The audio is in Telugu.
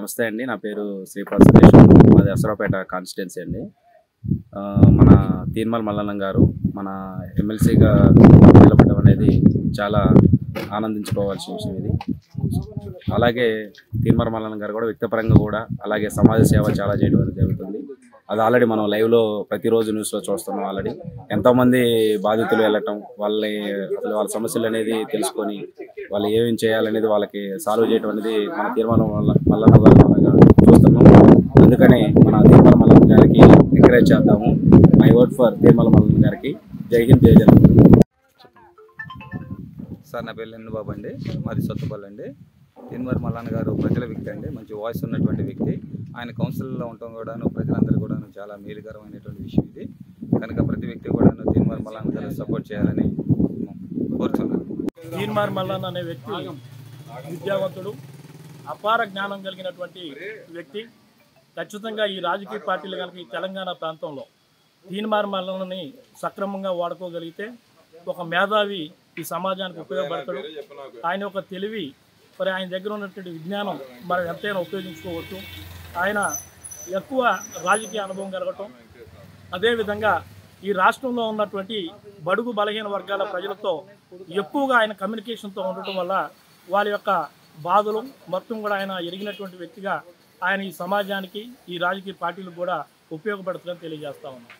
నమస్తే అండి. నా పేరు శ్రీపాల్ సురేష్. మాది అసరాపేట కాన్స్టిట్యున్సీ అండి. మన తీన్మార్ మల్లన్న గారు మన ఎమ్మెల్సీగా నిలబడడం అనేది చాలా ఆనందించుకోవాల్సిన విషయం ఇది. అలాగే తీన్మార్ మల్లన్న గారు కూడా వ్యక్తిపరంగా కూడా అలాగే సమాజ సేవ చాలా చేయడం అనేది జరుగుతుంది. అది ఆల్రెడీ మనం లైవ్లో ప్రతిరోజు న్యూస్లో చూస్తున్నాం. ఆల్రెడీ ఎంతోమంది బాధితులు వెళ్ళటం, అసలు వాళ్ళ సమస్యలు అనేది తెలుసుకొని వాళ్ళు ఏమేమి చేయాలనేది వాళ్ళకి సాల్వ్ చేయడం అనేది మన తీన్మార్ మల్లన్న గారు చూస్తున్నాం. అందుకని మన తీన్మార్ మల్లన్న గారికి ఎంకరేజ్ చేద్దాము. My vote for Teenmaar Mallanna గారికి. జై హింద్, జై జగన్. సార్, నా పేరు ఎన్ను బాబు అండి. మాది సొత్తపల్లి అండి. తీన్మార్ మల్లన్న గారు ప్రజల వ్యక్తి అండి. మంచి వాయిస్ ఉన్నటువంటి వ్యక్తి. ఆయన కౌన్సిల్లో ఉండటం కూడాను ప్రజలందరూ కూడా చాలా మేలుకరమైనటువంటి విషయం ఇది. కనుక ప్రతి వ్యక్తి కూడా తీన్మార్ మల్లన్న గారు సపోర్ట్ చేయాలని కోరుతున్నాను. తీన్మార్ మల్లన్న అనే వ్యక్తి విద్యావంతుడు, అపార జ్ఞానం కలిగినటువంటి వ్యక్తి. ఖచ్చితంగా ఈ రాజకీయ పార్టీలు కనుక ఈ తెలంగాణ ప్రాంతంలో తీన్మార్ మల్లన్నని సక్రమంగా వాడుకోగలిగితే ఒక మేధావి ఈ సమాజానికి ఉపయోగపడతాడు. ఆయన ఒక తెలివి, మరి ఆయన దగ్గర ఉన్నటువంటి విజ్ఞానం మనం ఎంతైనా ఉపయోగించుకోవచ్చు. ఆయన ఎక్కువ రాజకీయ అనుభవం కలగటం, అదేవిధంగా ఈ రాష్ట్రంలో ఉన్నటువంటి బడుగు బలహీన వర్గాల ప్రజలతో ఎక్కువగా ఆయన కమ్యూనికేషన్తో ఉండటం వల్ల వాళ్ళ యొక్క బాధలు మొత్తం కూడా ఆయన ఎరిగినటువంటి వ్యక్తిగా ఆయన ఈ సమాజానికి, ఈ రాజకీయ పార్టీలకు కూడా ఉపయోగపడుతుందని తెలియజేస్తా ఉన్నాం.